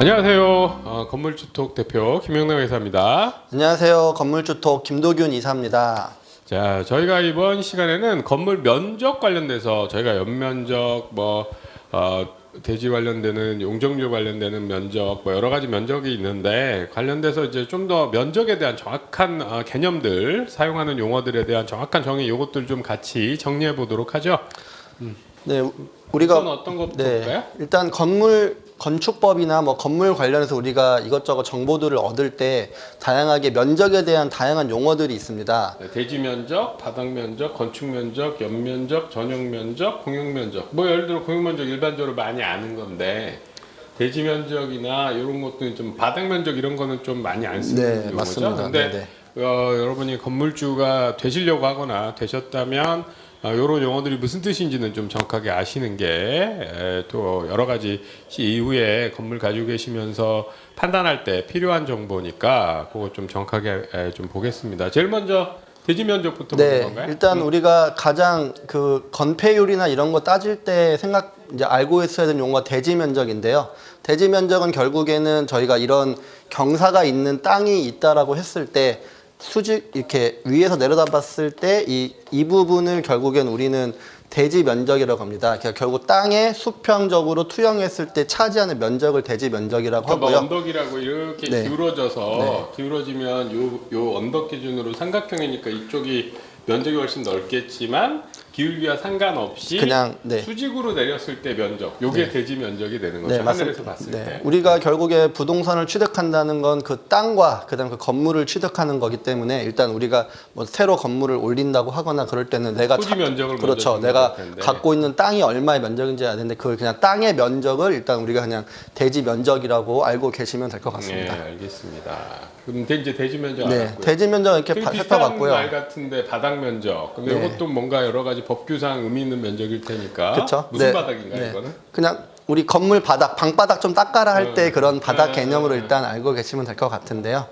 안녕하세요. 건물주톡 대표 김영남 회사입니다. 안녕하세요. 건물주톡 김도균 이사입니다. 자, 저희가 이번 시간에는 건물 면적 관련돼서 저희가 연면적, 대지 관련되는 용적률 관련되는 면적, 여러 가지 면적이 있는데 관련돼서 이제 좀 더 면적에 대한 정확한 개념들, 사용하는 용어들에 대한 정확한 정의, 요것들 좀 같이 정리해 보도록 하죠. 네, 우리가 우선 어떤 것부터 볼까요? 일단 건축법이나 건물 관련해서 우리가 이것저것 정보들을 얻을 때 다양하게 면적에 대한 다양한 용어들이 있습니다. 네, 대지 면적, 바닥 면적, 건축 면적, 연면적, 전용 면적, 공용 면적. 예를 들어 공용 면적 일반적으로 많이 아는 건데 대지 면적이나 이런 것도 좀 바닥 면적 이런 거는 좀 많이 안 쓰는 네, 용어죠. 맞습니다. 근데 네, 여러분이 건물주가 되시려고 하거나 되셨다면 이런 용어들이 무슨 뜻인지는 좀 정확하게 아시는 게 또 여러 가지 이후에 건물 가지고 계시면서 판단할 때 필요한 정보니까 그거 좀 정확하게 좀 보겠습니다. 제일 먼저 대지 면적부터 보는 건가요? 일단 우리가 가장 건폐율이나 이런 거 따질 때 이제 알고 있어야 되는 용어가 대지 면적인데요. 대지 면적은 결국에는 저희가 이런 경사가 있는 땅이 있다라고 했을 때 이렇게 위에서 내려다 봤을 때 이 부분을 결국엔 우리는 대지 면적이라고 합니다. 결국 땅에 수평적으로 투영했을 때 차지하는 면적을 대지 면적이라고 하고요. 언덕이라고 이렇게 기울어져서 기울어지면 요 언덕 기준으로 삼각형이니까 이쪽이 면적이 훨씬 넓겠지만 기울기와 상관없이 그냥 수직으로 내렸을 때 면적, 요게 대지 면적이 되는 거죠. 하늘에서 봤을 때. 우리가 결국에 부동산을 취득한다는 건 그 땅과 그다음 그 건물을 취득하는 거기 때문에 일단 우리가 새로 건물을 올린다고 하거나 그럴 때는 내가 토지 면적을 그렇죠. 내가 갖고 있는 땅이 얼마의 면적인지 알아야 되는데 그걸 그냥 땅의 면적을 일단 우리가 그냥 대지 면적이라고 알고 계시면 될 것 같습니다. 네, 알겠습니다. 근데 이제 대지 면적 알았고요. 대지 면적 이렇게 살펴봤고요. 말 같은데 바닥 면적. 근데 이것도 뭔가 여러 가지 법규상 의미 있는 면적일 테니까. 그쵸? 무슨 바닥인가요, 이거는? 그냥 우리 건물 바닥, 방바닥 좀 닦아라 할 때 그런 바닥 개념으로 일단 알고 계시면 될 것 같은데요.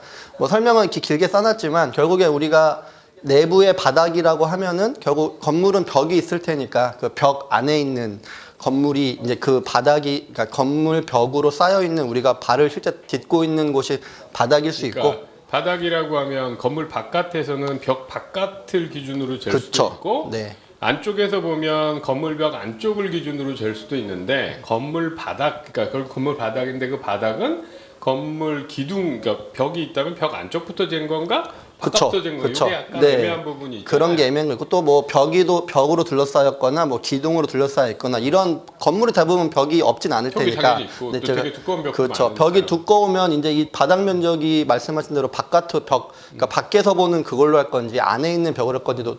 설명은 이렇게 길게 써놨지만 결국에 우리가 내부의 바닥이라고 하면은 결국 건물은 벽이 있을 테니까 그 벽 안에 있는 건물이 이제 그 바닥이 그러니까 건물 벽으로 쌓여 있는 우리가 발을 실제 딛고 있는 곳이 바닥일 수 있고 바닥이라고 하면 건물 바깥에서는 벽 바깥을 기준으로 잴 수도 있고 안쪽에서 보면 건물 벽 안쪽을 기준으로 잴 수도 있는데 건물 바닥 그러니까 그걸 건물 바닥인데 그 바닥은 건물 기둥 그러니까 벽이 있다면 벽 안쪽부터 잰 건가? 바닥부터 잰 건가? 이게 약간 애매한 부분이 있잖아요. 그런 게 애매한 거 있고 또 벽으로 둘러싸였거나 기둥으로 둘러싸여 있거나 이런 건물이 대부분 벽이 없진 않을 테니까 있고, 또 되게 두꺼운 벽도 그렇죠. 벽이 두꺼우면 이제 이 바닥 면적이 말씀하신 대로 바깥 벽 그러니까 밖에서 보는 그걸로 할 건지 안에 있는 벽으로 할 건지도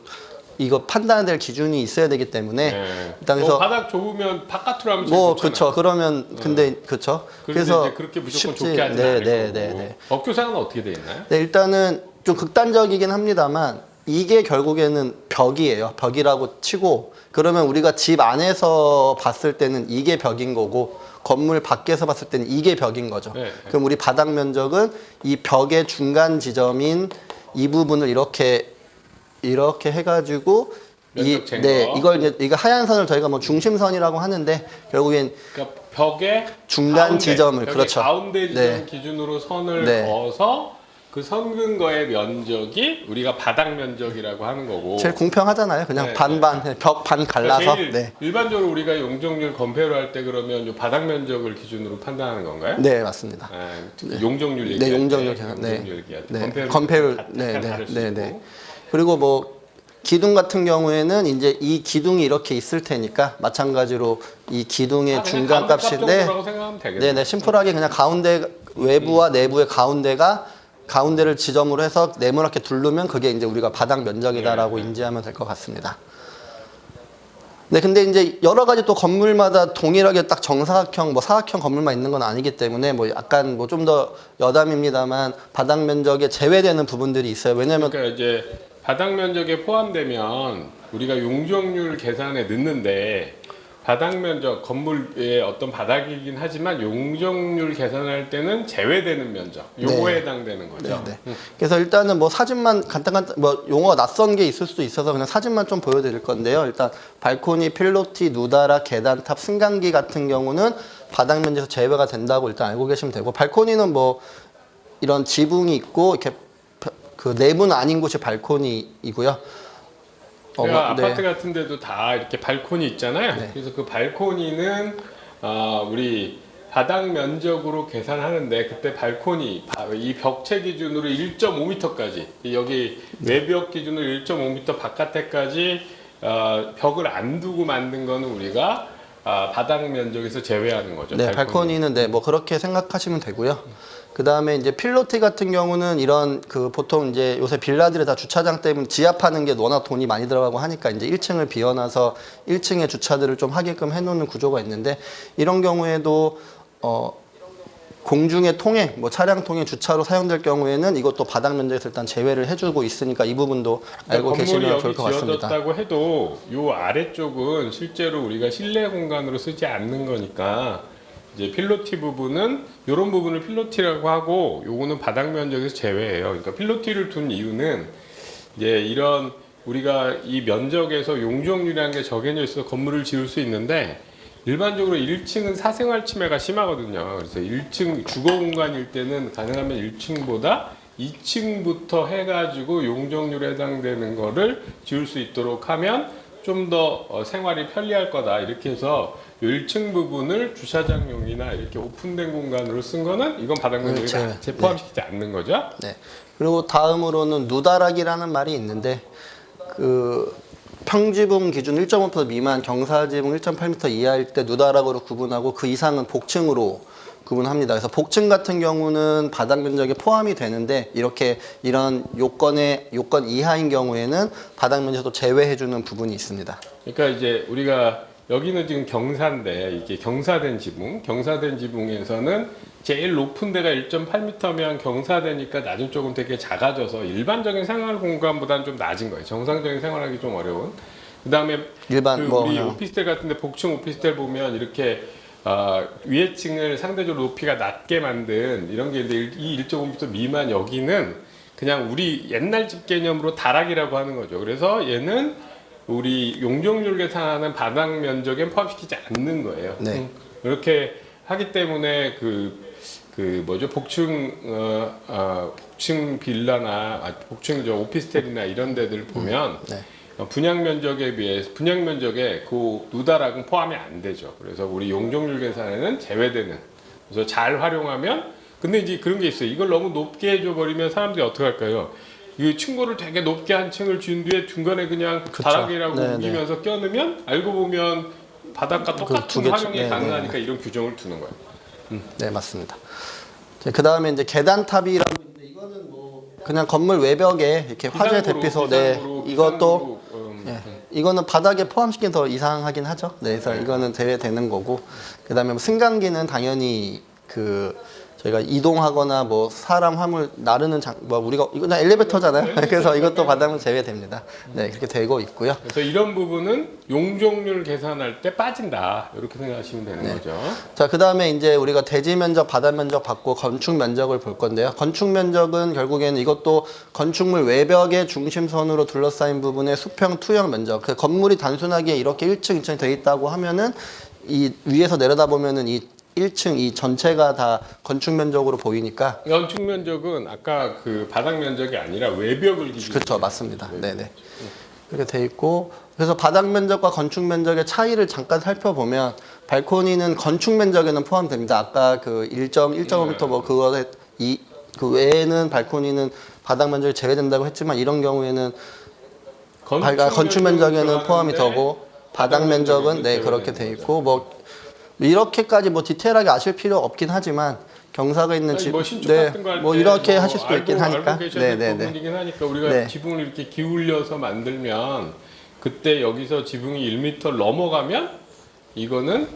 이거 판단될 기준이 있어야 되기 때문에 일단 그래서 바닥 좁으면 바깥으로 하면 제일 그렇죠. 그러면 근데 그렇죠. 그래서 이제 그렇게 무조건 좋게 하지 않을 거고. 법규상은 어떻게 돼 있나요? 일단은 좀 극단적이긴 합니다만 이게 결국에는 벽이에요. 벽이라고 치고 그러면 우리가 집 안에서 봤을 때는 이게 벽인 거고 건물 밖에서 봤을 때는 이게 벽인 거죠. 그럼 우리 바닥 면적은 이 벽의 중간 지점인 이 부분을 이렇게 해가지고 이거 하얀 선을 저희가 중심선이라고 하는데 결국엔 그러니까 벽의 중간 지점을 그렇죠. 가운데 지점 기준으로 선을 그어서 그 선 근거의 면적이 우리가 바닥 면적이라고 하는 거고 제일 공평하잖아요. 그냥 벽 반 갈라서 일반적으로 우리가 용적률 건폐로 할 때 그러면 요 바닥 면적을 기준으로 판단하는 건가요? 네, 맞습니다. 용적률 얘기할 때 용적률 건폐율 그리고 기둥 같은 경우에는 이제 이 기둥이 이렇게 있을 테니까 마찬가지로 이 기둥의 중간 값인데 심플하게 그냥 가운데 외부와 내부의 가운데를 지점으로 해서 네모나게 두르면 그게 이제 우리가 바닥 면적이다라고 인지하면 될 것 같습니다. 근데 이제 여러 가지 또 건물마다 동일하게 딱 정사각형, 사각형 건물만 있는 건 아니기 때문에 약간 좀 더 여담입니다만 바닥 면적에 제외되는 부분들이 있어요. 왜냐면 그러니까 이제 바닥 면적에 포함되면 우리가 용적률 계산에 넣는데 바닥 면적, 건물의 어떤 바닥이긴 하지만 용적률 계산할 때는 제외되는 면적, 요거에 해당되는 거죠. 그래서 일단은 사진만 간단한 용어가 낯선 게 있을 수도 있어서 그냥 사진만 좀 보여드릴 건데요. 일단 발코니, 필로티, 누다라, 계단탑, 승강기 같은 경우는 바닥 면적에서 제외가 된다고 일단 알고 계시면 되고, 발코니는 뭐 이런 지붕이 있고 이렇게 그 내부는 아닌 곳이 발코니이고요. 그러니까 아파트 같은 데도 다 이렇게 발코니 있잖아요. 네. 그래서 그 발코니는 우리 바닥 면적으로 계산하는데, 그때 발코니 이 벽체 기준으로 1.5m까지, 여기 외벽 기준으로 1.5m 바깥에까지 벽을 안 두고 만든 거는 우리가 바닥 면적에서 제외하는 거죠. 네, 발코니는 네, 뭐 그렇게 생각하시면 되고요. 그 다음에 이제 필로티 같은 경우는 이런 그 보통 이제 요새 빌라들이 다 주차장 때문에 지압하는 게 워낙 돈이 많이 들어가고 하니까 이제 1층을 비워놔서 1층에 주차들을 좀 하게끔 해놓는 구조가 있는데, 이런 경우에도 공중의 통행, 뭐 차량 통행 주차로 사용될 경우에는 이것도 바닥 면적에서 일단 제외를 해주고 있으니까 이 부분도 알고 계시면 좋을 것 같습니다. 지어졌다고 해도 요 아래쪽은 실제로 우리가 실내 공간으로 쓰지 않는 거니까, 이제 필로티 부분은 이런 부분을 필로티라고 하고, 요거는 바닥 면적에서 제외해요. 그러니까 필로티를 둔 이유는 이제 이런 우리가 이 면적에서 용적률이라는 게 정해져 있어서 건물을 지을 수 있는데, 일반적으로 1층은 사생활 침해가 심하거든요. 그래서 1층 주거 공간일 때는 가능하면 1층보다 2층부터 해가지고 용적률에 해당되는 거를 지을 수 있도록 하면 좀 더 생활이 편리할 거다. 이렇게 해서 1층 부분을 주차장용이나 이렇게 오픈된 공간으로 쓴 거는 이건 바닥 면적에 포함시키지 않는 거죠. 네. 그리고 다음으로는 누다락이라는 말이 있는데, 그 평지붕 기준 1.5m 미만, 경사지붕 1.8m 이하일 때 누다락으로 구분하고, 그 이상은 복층으로 구분합니다. 그래서 복층 같은 경우는 바닥 면적에 포함이 되는데, 이렇게 이런 요건 이하인 경우에는 바닥 면적도 제외해주는 부분이 있습니다. 그러니까 이제 우리가 여기는 지금 경사인데, 이게 경사된 지붕에서는 제일 높은 데가 1.8m면 경사되니까 낮은 쪽은 되게 작아져서 일반적인 생활 공간보다는 좀 낮은 거예요. 정상적인 생활하기 좀 어려운. 그다음에 일반 그 우리 오피스텔 같은데 복층 오피스텔 보면 이렇게 위에 층을 상대적으로 높이가 낮게 만든 이런 게 있는데, 이 1.5m 미만 여기는 그냥 우리 옛날 집 개념으로 다락이라고 하는 거죠. 그래서 얘는 우리 용적률 계산하는 바닥 면적에 포함시키지 않는 거예요. 네. 이렇게 하기 때문에 복층 빌라나 복층 오피스텔이나 이런 데들 보면 분양 면적에 비해 분양 면적에 그 누다락은 포함이 안 되죠. 그래서 우리 용적률 계산에는 제외되는. 그래서 잘 활용하면, 근데 이제 그런 게 있어요. 이걸 너무 높게 해줘 버리면 사람들이 어떻게 할까요? 이 층고를 되게 높게 한 층을 준 뒤에 중간에 그냥 다락이라고 옮기면서 껴넣으면 알고 보면 바닥과 똑같은 활용이 가능하니까 이런 규정을 두는 거예요. 네, 맞습니다. 그 다음에 이제 계단탑이라고 있는데, 이거는 뭐 그냥 건물 외벽에 이렇게 화재 대피소, 이것도 이거는 바닥에 포함시킨 더 이상하긴 하죠. 네, 그래서 이거는 제외되는 거고, 그 다음에 승강기는 당연히 저희가 이동하거나 뭐 사람 화물 나르는 뭐 우리가 이거 그냥 엘리베이터잖아요. 그래서 이것도 바닥은 제외됩니다. 네, 그렇게 되고 있고요. 그래서 이런 부분은 용적률 계산할 때 빠진다. 이렇게 생각하시면 되는 거죠. 자, 그 다음에 이제 우리가 대지 면적, 바닥 면적 받고 건축 면적을 볼 건데요. 건축 면적은 결국에는 이것도 건축물 외벽의 중심선으로 둘러싸인 부분의 수평 투영 면적. 그 건물이 단순하게 이렇게 1층, 2층 돼 있다고 하면은 이 위에서 내려다 보면은 이 1층 이 전체가 다 건축 면적으로 보이니까. 건축 면적은 아까 그 바닥 면적이 아니라 외벽을 기준으로. 그렇죠, 맞습니다. 네네. 이렇게 돼 있고, 그래서 바닥 면적과 건축 면적의 차이를 잠깐 살펴보면, 발코니는 건축 면적에는 포함됩니다. 아까 그 1.5m 뭐 그거에 그 외에는 발코니는 바닥 면적이 제외된다고 했지만, 이런 경우에는 건축 면적에는 포함이 되고 바닥 면적은 그렇게 돼 있고, 뭐 이렇게까지 뭐 디테일하게 아실 필요 없긴 하지만, 경사가 있는 집, 뭐 신축 같은 거 할 때 뭐 이렇게 하실 수도 있긴 하니까. 알고 계셔야 될 부분이긴 하니까, 우리가 지붕을 이렇게 기울여서 만들면 그때 여기서 지붕이 1m 넘어가면 이거는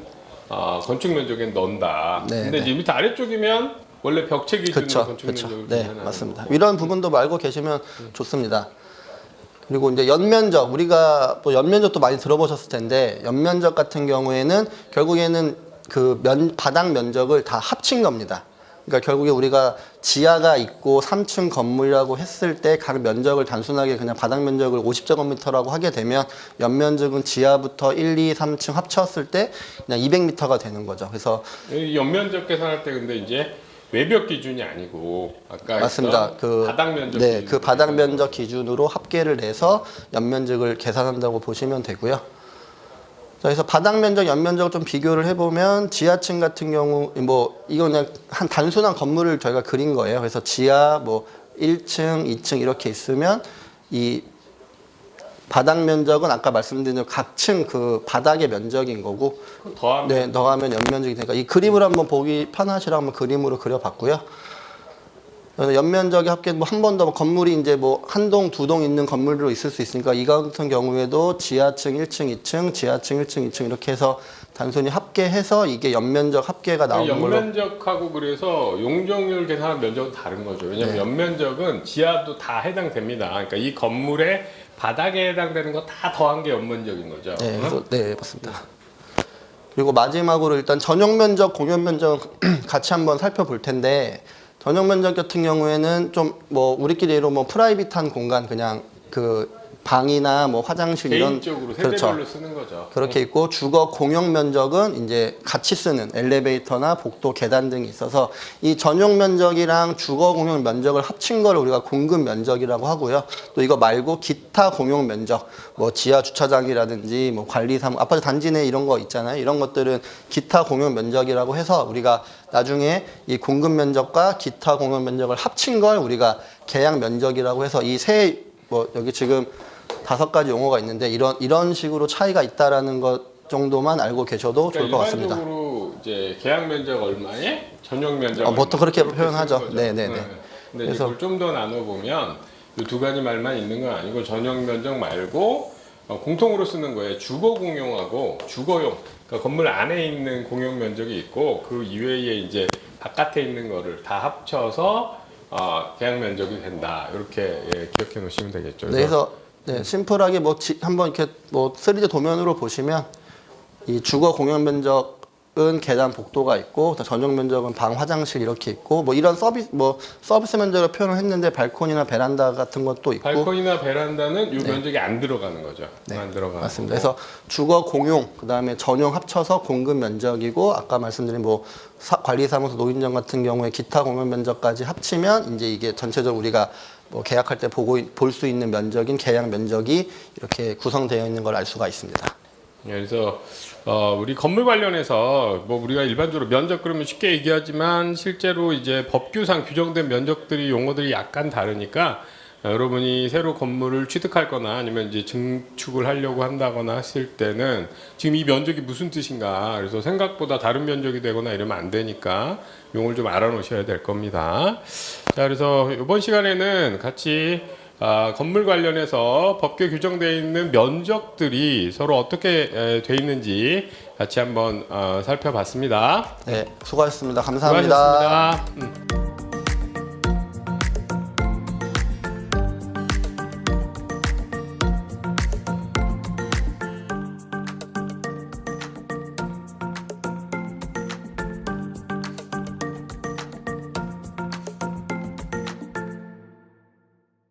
건축 면적에 넣는다. 근데 1m 아래쪽이면 원래 벽체 기준으로 건축 면적을 계산하는 맞습니다. 이런 부분도 알고 계시면 좋습니다. 그리고 이제 연면적, 우리가 또 연면적도 많이 들어보셨을 텐데, 연면적 같은 경우에는 결국에는 그 바닥 면적을 다 합친 겁니다. 그러니까 결국에 우리가 지하가 있고 3층 건물이라고 했을 때 각 면적을 단순하게 그냥 바닥 면적을 50제곱미터라고 하게 되면 연면적은 지하부터 1, 2, 3층 합쳤을 때 그냥 200m가 되는 거죠. 그래서 이 연면적 계산할 때 근데 이제 외벽 기준이 아니고 아까 맞습니다. 그 바닥 면적 네, 그 바닥 기준으로 면적 기준으로 합계를 내서 연면적을 계산한다고 보시면 되고요. 자, 그래서 바닥 면적, 연면적을 좀 비교를 해보면 지하층 같은 경우 뭐 이건 그냥 한 단순한 건물을 저희가 그린 거예요. 그래서 지하 뭐 1층, 2층 이렇게 있으면 이 바닥 면적은 아까 말씀드린 대로 각 층 그 바닥의 면적인 거고 더하면 네, 더하면 연면적이 되니까 이 그림을 한번 보기 편하시라고 한번 그림으로 그려봤고요. 연면적이 합계 뭐 한 번 더 건물이 이제 뭐 한 동, 두 동 있는 건물도 있을 수 있으니까 이 같은 경우에도 지하층 1층, 2층, 지하층 1층, 2층 이렇게 해서 단순히 합계해서 이게 연면적 합계가 나오는 걸로. 연면적하고 그래서 용적률 계산한 면적은 다른 거죠. 왜냐하면 네. 연면적은 지하도 다 해당됩니다. 그러니까 이 건물의 바닥에 해당되는 거 다 더한 게 연면적인 거죠. 네, 그래서 네, 맞습니다. 그리고 마지막으로 일단 전용 면적, 공용 면적 같이 한번 살펴볼 텐데 전용 면적 같은 경우에는 좀 뭐 우리끼리 예로 뭐 프라이빗한 공간 그냥 그 방이나 뭐 화장실 이런 개인적으로 세대별로 그렇죠. 쓰는 거죠. 그렇게 있고 주거 공용 면적은 이제 같이 쓰는 엘리베이터나 복도, 계단 등이 있어서 이 전용 면적이랑 주거 공용 면적을 합친 걸 우리가 공급 면적이라고 하고요. 또 이거 말고 기타 공용 면적, 뭐 지하 주차장이라든지 뭐 관리사무, 아파트 단지 내 이런 거 있잖아요. 이런 것들은 기타 공용 면적이라고 해서 우리가 나중에 이 공급 면적과 기타 공용 면적을 합친 걸 우리가 계약 면적이라고 해서 이 세 뭐 여기 지금 5가지 용어가 있는데 이런 식으로 차이가 있다라는 것 정도만 알고 계셔도 좋을 것 같습니다. 일반적으로 이제 계약 면적 얼마에 전용 면적 보통 그렇게 이렇게 표현하죠. 쓰는 거죠. 네네네. 근데 그래서- 이걸 좀 더 나눠 보면 이 두 가지 말만 있는 건 아니고 전용 면적 말고 공통으로 쓰는 거예요. 주거 공용하고 주거용. 그러니까 건물 안에 있는 공용 면적이 있고 그 이외에 이제 바깥에 있는 거를 다 합쳐서 계약 면적이 된다. 이렇게 기억해 놓으시면 되겠죠. 네, 그래서 네, 심플하게 뭐 한번 이렇게 뭐 3D 도면으로 보시면 이 주거 공용 면적은 계단 복도가 있고 전용 면적은 방 화장실 이렇게 있고 뭐 이런 서비스 면적을 표현을 했는데 발코니나 베란다 같은 것도 있고 발코니나 베란다는 이 면적이 안 들어가는 거죠. 안 들어가는 맞습니다. 거고. 그래서 주거 공용 그다음에 전용 합쳐서 공급 면적이고 아까 말씀드린 뭐 관리사무소 노인정 같은 경우에 기타 공용 면적까지 합치면 이제 이게 전체적으로 우리가 뭐 계약할 때 볼 수 있는 면적인 계약 면적이 이렇게 구성되어 있는 걸 알 수가 있습니다. 그래서 우리 건물 관련해서 뭐 우리가 일반적으로 면적 그러면 쉽게 얘기하지만 실제로 이제 법규상 규정된 면적들이 용어들이 약간 다르니까 여러분이 새로 건물을 취득할 거나 아니면 이제 증축을 하려고 한다거나 했을 때는 지금 이 면적이 무슨 뜻인가 그래서 생각보다 다른 면적이 되거나 이러면 안 되니까 용어를 좀 알아 놓으셔야 될 겁니다. 자, 그래서 이번 시간에는 같이 건물 관련해서 법규에 규정되어 있는 면적들이 서로 어떻게 돼 있는지 같이 한번 살펴봤습니다. 네, 수고하셨습니다. 감사합니다. 수고하셨습니다.